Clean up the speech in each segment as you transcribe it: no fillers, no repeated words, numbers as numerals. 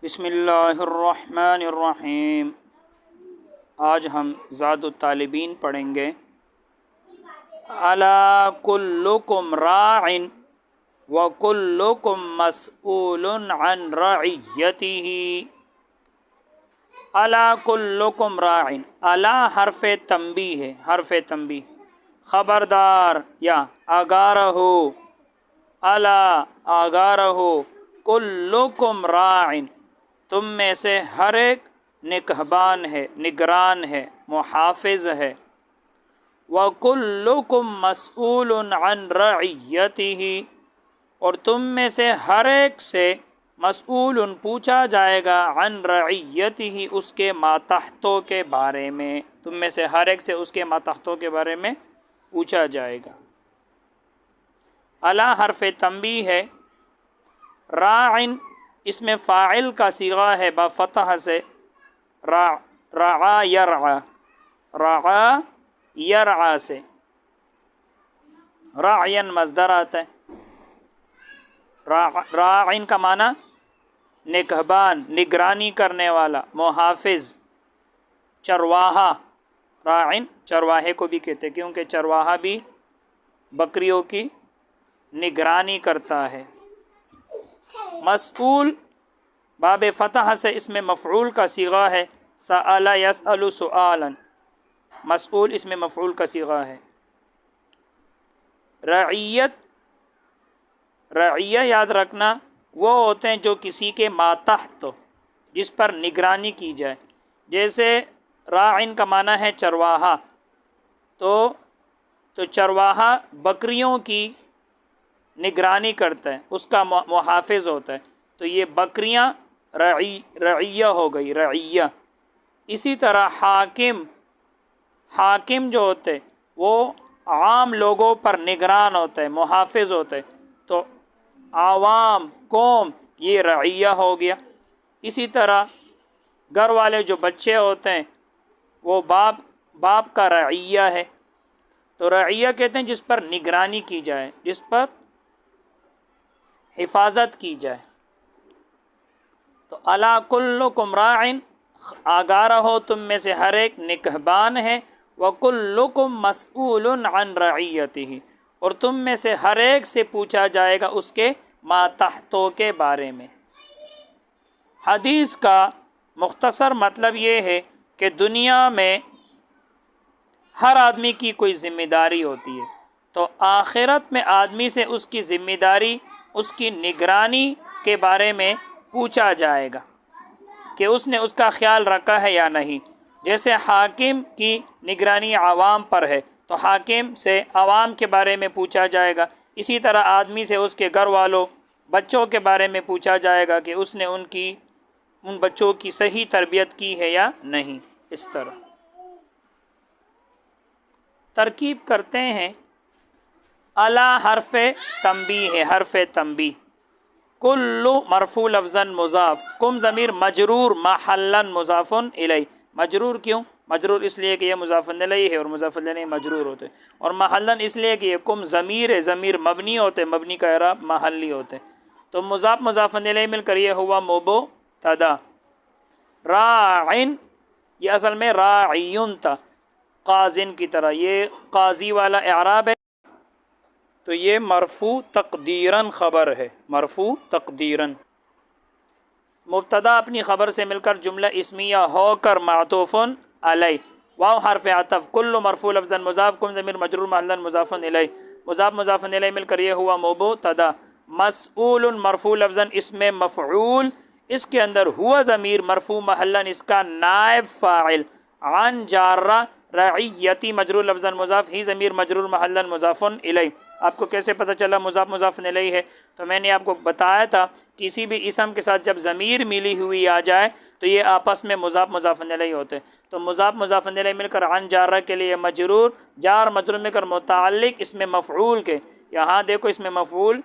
بسم اللہ الرحمن الرحیم۔ آج ہم زاد الطالبین پڑھیں گے۔ الا کلکم راع وکلکم مسئول عن رعیتہ۔ الا کلکم راع، الا حرف تنبیہ ہے، حرف تنبیہ، خبردار یا آگاہ رہو، الا آگاہ رہو، کلکم راع، تم میں سے ہر ایک نگہبان ہے، نگران ہے، محافظ ہے، وَكُلُّكُمْ مَسْئُولٌ عَنْ رَعِيَّتِهِ، اور تم میں سے ہر ایک سے مسئول پوچھا جائے گا، عن رعیتہ، اس کے ماتحتوں کے بارے میں، تم میں سے ہر ایک سے اس کے ماتحتوں کے بارے میں پوچھا جائے گا۔ الا حرف تنبیہ ہے، راعن اس میں فاعل کا صیغہ ہے با فتح سے، رعا یرعا، رعا یرعا سے، راعین مصدر آتا ہے۔ راعن کا معنی نگہبان، نگرانی کرنے والا، محافظ، چرواہا۔ راعن چرواہے کو بھی کہتے ہیں، کیونکہ چرواہا بھی بکریوں کی نگرانی کرتا ہے۔ مسئول باب فتح سے اس میں مفعول کا صیغہ ہے، سأل یسأل سؤالا، مسئول اس میں مفعول کا صیغہ ہے۔ رعیت، رعیہ یاد رکھنا وہ ہوتے ہیں جو کسی کے ماتحت، جس پر نگرانی کی جائے، جیسے راعن کا معنی ہے چرواہا، تو چرواہا بکریوں کی نگرانی کرتا ہے، اس کا محافظ ہوتا ہے، تو یہ بکریاں رعیہ ہو گئی، رعیہ۔ اسی طرح حاکم، حاکم جو ہوتے وہ عام لوگوں پر نگران ہوتا ہے، محافظ ہوتا ہے، تو عوام، قوم، یہ رعیہ ہو گیا۔ اسی طرح گھر والے جو بچے ہوتے ہیں وہ باپ کا رعیہ ہے، تو رعیہ کہتے ہیں جس پر نگرانی کی جائے، جس پر حفاظت کی جائے۔ تو الا کلکم راع، آگاہ رہو تم میں سے ہر ایک نگہبان ہے، وکلکم مسئول عن رعیتہ، اور تم میں سے ہر ایک سے پوچھا جائے گا اس کے ماتحتوں کے بارے میں۔ حدیث کا مختصر مطلب یہ ہے کہ دنیا میں ہر آدمی کی کوئی ذمہ داری ہوتی ہے، تو آخرت میں آدمی سے اس کی ذمہ داری، اس کی نگرانی کے بارے میں پوچھا جائے گا کہ اس نے اس کا خیال رکھا ہے یا نہیں۔ جیسے حاکم کی نگرانی عوام پر ہے، تو حاکم سے عوام کے بارے میں پوچھا جائے گا۔ اسی طرح آدمی سے اس کے گھر والوں، بچوں کے بارے میں پوچھا جائے گا کہ اس نے ان بچوں کی صحیح تربیت کی ہے یا نہیں۔ اس طرح ترکیب کرتے ہیں۔ الا حرف تنبیہ ہے، حرف تنبیہ، کل مرفوع لفظا مضاف، کم ضمیر مجرور محلا مضاف الیہ۔ مجرور کیوں؟ مجرور اس لیے کہ یہ مضاف الیہ ہے، اور مضاف الیہ مجرور ہوتے، اور محلا اس لیے کہ یہ کم ضمیر ہے، ضمیر مبنی ہوتے، مبنی کا اعراب محلی ہوتے، تو مضاف مضاف الیہ مل کر یہ ہوا مبتدا۔ راعن یہ اصل میں راعیون تھا، قاضن کی طرح، یہ قاضی والا اعراب ہے، تو یہ مرفوع تقدیراً خبر ہے، مرفوع تقدیراً۔ مبتدا اپنی خبر سے مل کر جملہ اسمیہ ہو کر معطوف علیہ، واو حرف عطف، کل مرفوع لفظا مضاف، کم ضمیر مجرور محلا مضاف الیہ، مضاف مضاف الیہ مل کر یہ ہوا مبتدا۔ مسئول مرفوع لفظا اسم مفعول، اس کے اندر ہوا ضمیر مرفوع محلا اس کا نائب فاعل، عن جارہ رعیتی مجرور لفظا مضاف، ہی ضمیر مجرور محلا مضاف الیہ۔ آپ کو کیسے پتہ چلا مضاف مضاف الیہ ہے؟ تو میں نے آپ کو بتایا تھا کسی بھی اسم کے ساتھ جب ضمیر ملی ہوئی آ جائے تو یہ آپس میں مضاف مضاف الیہ ہوتے، تو مضاف مضاف الیہ مل کر عن جارہ کے لیے مجرور، جار مجرور مل کر متعلق اس میں مفعول کے، یہاں دیکھو اس میں مفعول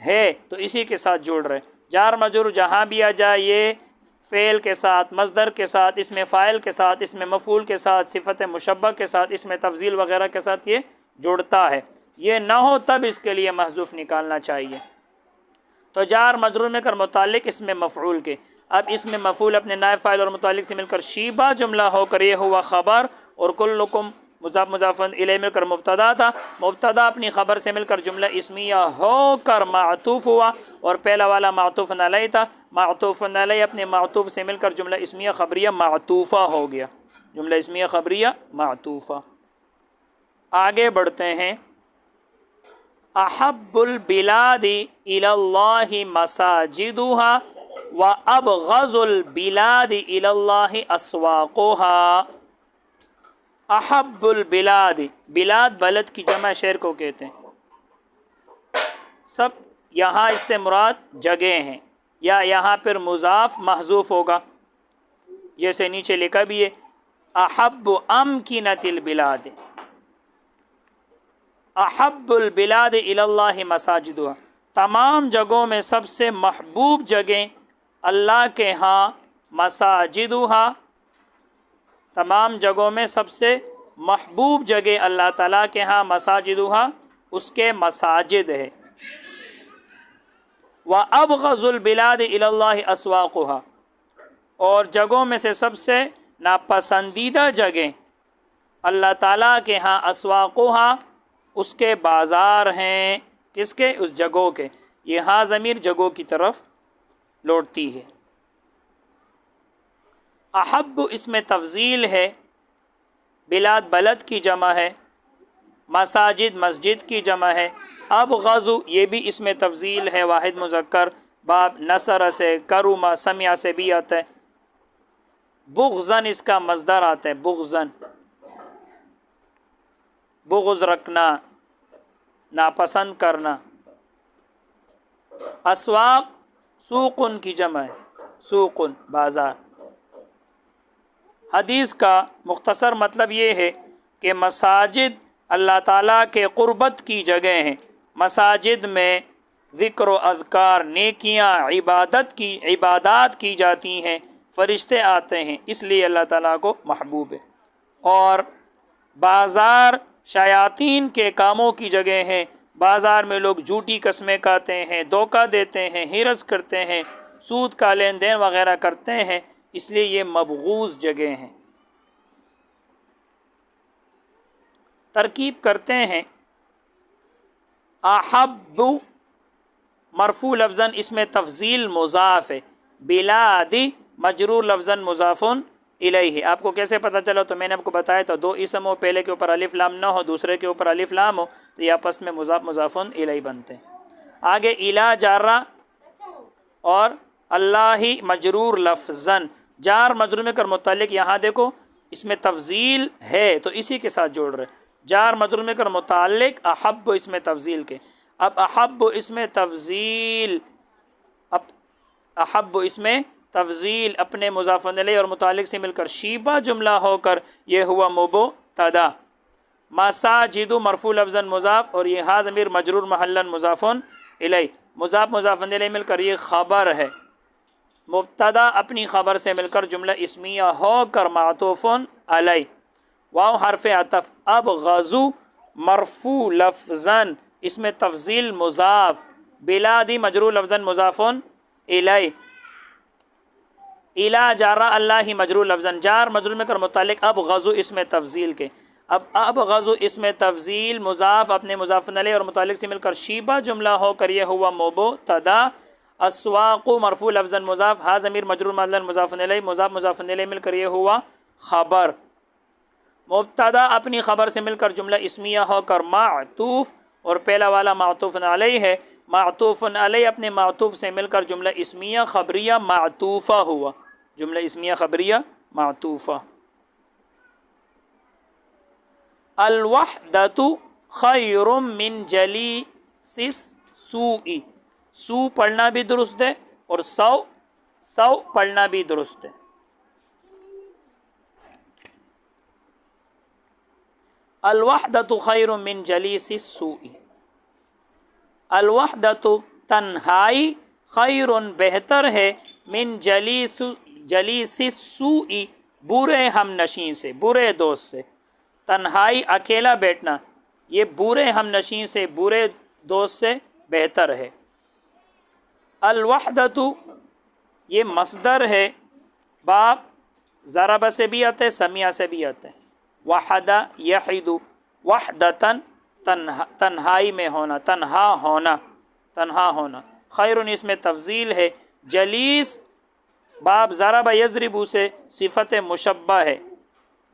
ہے تو اسی کے ساتھ جوڑ رہے، جار مجرور جہاں بھی آ جائے یہ فعل کے ساتھ، مصدر کے ساتھ، اس میں فاعل کے ساتھ، اس میں مفعول کے ساتھ، صفت مشبہ کے ساتھ، اس میں تفضیل وغیرہ کے ساتھ یہ جڑتا ہے، یہ نہ ہو تب اس کے لیے محذوف نکالنا چاہیے۔ تو جار مجرور میں کر متعلق اس میں مفعول کے، اب اس میں مفعول اپنے نائب فاعل اور متعلق سے مل کر شیبہ جملہ ہو کر یہ ہوا خبر، اور کلکم مضاف مضاف الیہ مل کر مبتدا تھا، مبتدا اپنی خبر سے مل کر جملہ اسمیہ ہو کر معطوف ہوا، اور پہلا والا معطوف علیہ تھا، معطوف علیہ اپنے معطوف سے مل کر جملہ اسمیہ خبریہ معطوفہ ہو گیا، جملہ اسمیہ خبریہ معطوفہ۔ آگے بڑھتے ہیں۔ احب البلاد الی اللہ مساجدها وابغض البلاد الی اللہ اسواقها۔ احب البلاد، بلاد بلد کی جمع شہر کو کہتے ہیں، سب یہاں اس سے مراد جگہ ہیں، یا یہاں پر مضاف محذوف ہوگا، جیسے نیچے لکھا بھی ہے احب امکنۃ البلاد، احب البلاد الی اللہ مساجدها، تمام جگہوں میں سب سے محبوب جگہیں اللہ کے ہاں مساجدها، تمام جگہوں میں سب سے محبوب جگہ اللہ تعالیٰ کے ہاں مساجدها، اس کے مساجد ہے۔ وَأَبْغَضُ الْبِلَادِ إِلَى اللَّهِ أَسْوَاقُهَا، اور جگہوں میں سے سب سے ناپسندیدہ جگہ اللہ تعالیٰ کے ہاں اسواقها، اس کے بازار ہیں، کس کے؟ اس جگہوں کے، یہ ہاں ضمیر جگہوں کی طرف لوٹتی ہے۔ احب اس میں تفضیل ہے، بلاد بلد کی جمع ہے، مساجد مسجد کی جمع ہے، ابغض یہ بھی اس میں تفضیل ہے، واحد مذکر، باب نصر سے، کرما سمع سے بھی آتا ہے، بغضن اس کا مصدر آتا ہے، بغضن بغض رکھنا، ناپسند کرنا۔ اسواق سوقن کی جمع ہے، سوقن بازار۔ حدیث کا مختصر مطلب یہ ہے کہ مساجد اللہ تعالیٰ کے قربت کی جگہ ہیں، مساجد میں ذکر و اذکار، نیکیاں، عبادات کی جاتی ہیں، فرشتے آتے ہیں، اس لیے اللہ تعالیٰ کو محبوب ہے۔ اور بازار شیاطین کے کاموں کی جگہ ہیں، بازار میں لوگ جھوٹی قسمیں کھاتے ہیں، دھوکہ دیتے ہیں، ہرس کرتے ہیں، سود کا لین دین وغیرہ کرتے ہیں، اس لیے یہ مبغوض جگہ ہیں۔ ترکیب کرتے ہیں، احب مرفوع لفظاً اس میں تفضیل مضاف ہے، بلادی مجرور لفظاً مضاف الیہ۔ آپ کو کیسے پتہ چلا؟ تو میں نے آپ کو بتایا تھا، دو اسم ہو، پہلے کے اوپر الف لام نہ ہو، دوسرے کے اوپر الف لام ہو، تو یہ آپس میں مضاف مضاف الیہ بنتے ہیں۔ آگے الا جارہ اور اللہ مجرور لفظاً، جار مجرور میں کر متعلق، یہاں دیکھو اس میں تفضیل ہے تو اسی کے ساتھ جوڑ رہے، جار مجرور میں کر متعلق احب اس میں تفضیل کے، اب احب اس میں تفضیل، اب احب اس میں تفضیل اپنے مضاف الیہ اور متعلق سے مل کر شیبہ جملہ ہو کر یہ ہوا مبتدا، مساجد مرفوع لفظاً مضاف، اور یہ ہا ضمیر مجرور محلاً مضاف الیہ، مضاف مضاف الیہ مل کر یہ خبر ہے، مبتدا اپنی خبر سے مل کر جملہ اسمیہ ہو کر معطوف علیہ، واو حرف عطف، ابغض مرفوع لفظاً اس میں تفضیل مضاف، بلادی مجرور لفظاً مضاف الیہ، الا جارہ اللہ مجرور لفظاً، جار مجرور میں کر متعلق ابغض اس میں تفضیل کے، اب ابغض اس میں تفضیل مضاف اپنے مضاف علیہ اور متعلق سے مل کر شیبہ جملہ ہو کر یہ ہوا مبتدا، اسواق مرفوع لفظاً مضاف، ہا ضمیر مجرور محلاً مضاف الیہ، مضاف مضاف الیہ مل کر یہ ہوا خبر، مبتدا اپنی خبر سے مل کر جملہ اسمیہ ہو کر معطوف، اور پہلا والا معطوف علیہ ہے، معطوف علیہ اپنے معطوف سے مل کر جملہ اسمیہ خبریہ معطوفہ ہوا، جملہ اسمیہ خبریہ معطوفہ۔ الوحدۃ خیر من جلیس السوء، سو پڑھنا بھی درست ہے اور سو پڑھنا بھی درست ہے۔ الوحدۃ خیر من جلیس السوء، الوحدۃ تنہائی، خیر بہتر ہے، من جلیس السوء برے ہم نشین سے، برے دوست سے، تنہائی اکیلا بیٹھنا یہ برے ہم نشین سے، برے دوست سے بہتر ہے۔ الوحدۃ یہ مصدر ہے، باب ضرب سے بھی آتا ہے، سمیع سے بھی آتا ہے۔ وحد یحد، وحدتن تنہائی میں ہونا، تنہا ہونا، تنہا ہونا۔ خیر اس میں تفضیل ہے۔ جلیس باب ضرب یضرب سے صفت مشبہ ہے،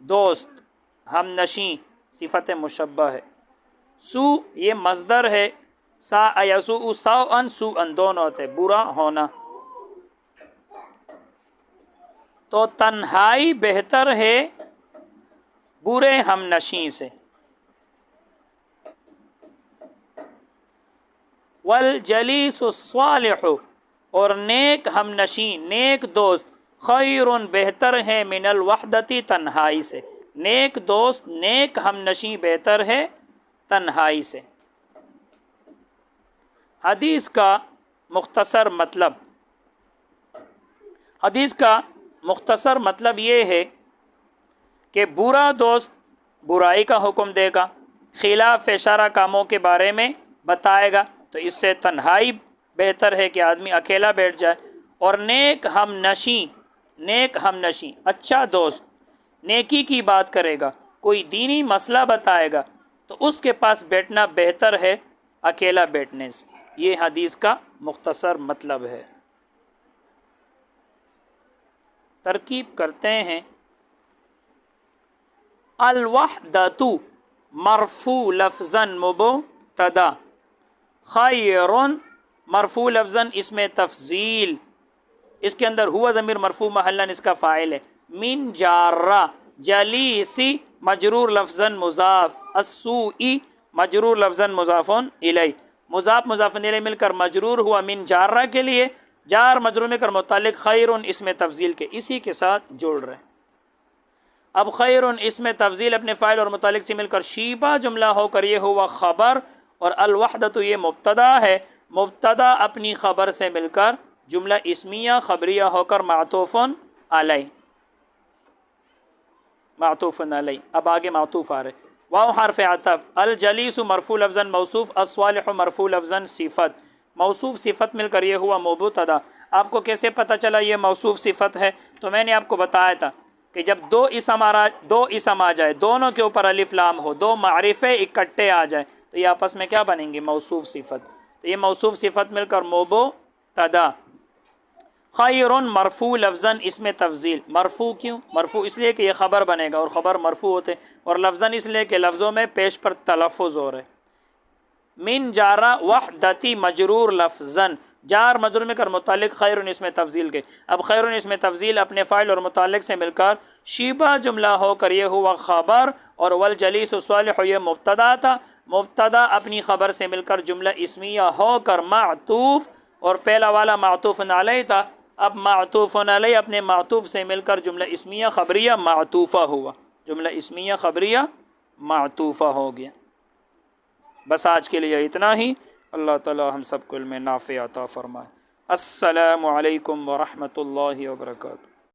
دوست، ہم نشیں، صفت مشبہ ہے۔ سو یہ مصدر ہے، سا یسوء سوءا سوءا دونوں ہوتے، برا ہونا۔ تو تنہائی بہتر ہے برے ہم نشیں سے۔ والجلیس الصالح، اور نیک ہم نشیں، نیک دوست، خیر بہتر ہے من الوحدتی تنہائی سے، نیک دوست، نیک ہم نشیں بہتر ہے تنہائی سے۔ حدیث کا مختصر مطلب، حدیث کا مختصر مطلب یہ ہے کہ برا دوست برائی کا حکم دے گا، خلاف شرع کاموں کے بارے میں بتائے گا، تو اس سے تنہائی بہتر ہے کہ آدمی اکیلا بیٹھ جائے۔ اور نیک ہم نشیں، نیک ہم نشیں، اچھا دوست نیکی کی بات کرے گا، کوئی دینی مسئلہ بتائے گا، تو اس کے پاس بیٹھنا بہتر ہے اکیلا بیٹھنے سے۔ یہ حدیث کا مختصر مطلب ہے۔ ترکیب کرتے ہیں۔ الوحدۃ مرفوع لفظاً مبتدا، خیر مرفوع لفظاً اسم تفضیل، اس کے اندر ہوا ضمیر مرفوع محلاً اس کا فاعل ہے۔ من جارہ جلیسی مجرور لفظاً مضاف، السوء مجرور لفظاً مضاف الیہ، مضاف مضاف الیہ مل کر مجرور ہوا من جارہ کے لیے، جار مجرور میں کر متعلق خیر اسم تفضیل کے، اسی کے ساتھ جوڑ رہے ہیں۔ اب خیر اسم تفضیل اپنے فاعل اور متعلق سے مل کر شیبہ جملہ ہو کر یہ ہوا خبر، اور الوحدۃ یہ مبتدا ہے، مبتدا اپنی خبر سے مل کر جملہ اسمیہ خبریہ ہو کر معطوف علیہ، معطوف علیہ۔ اب آگے معطوف آ رہے، واو حرف عطف، الجلیس مرفوع لفظاً موصوف، الصالح مرفوع لفظاً صفت، موصوف صفت مل کر یہ ہوا مبتدا۔ آپ کو کیسے پتہ چلا یہ موصوف صفت ہے؟ تو میں نے آپ کو بتایا تھا کہ جب دو اسم آ جائے، دونوں کے اوپر الف لام ہو، دو معرفے اکٹھے آ جائے، تو یہ آپس میں کیا بنیں گے؟ موصوف صفت۔ تو یہ موصوف صفت مل کر مبتدا۔ خیر مرفوع لفظاً اسم تفضیل، مرفوع کیوں؟ مرفوع اس لیے کہ یہ خبر بنے گا، اور خبر مرفوع ہوتے، اور لفظاً اس لیے کہ لفظوں میں پیش پر تلفظ ہو رہے۔ من جارہ وحدتی مجرور لفظاً، جار مجرور میں کر متعلق خیر اسم تفضیل کے۔ اب خیر اسم تفضیل اپنے فاعل اور متعلق سے مل کر شیبہ جملہ ہو کر یہ ہوا خبر، اور والجلیس الصالح یہ مبتدا تھا، مبتدا اپنی خبر سے مل کر جملہ اسمیہ ہو کر معطوف، اور پہلا والا معطوف علیہ تھا، اب معطوف علیہ اپنے معطوف سے مل کر جملہ اسمیہ خبریہ معطوفہ ہوا، جملہ اسمیہ خبریہ معطوفہ ہو گیا۔ بس آج کے لیے اتنا ہی۔ اللہ تعالی ہم سب کو علم نافع عطا فرمائے۔ السلام علیکم ورحمۃ اللہ وبرکاتہ۔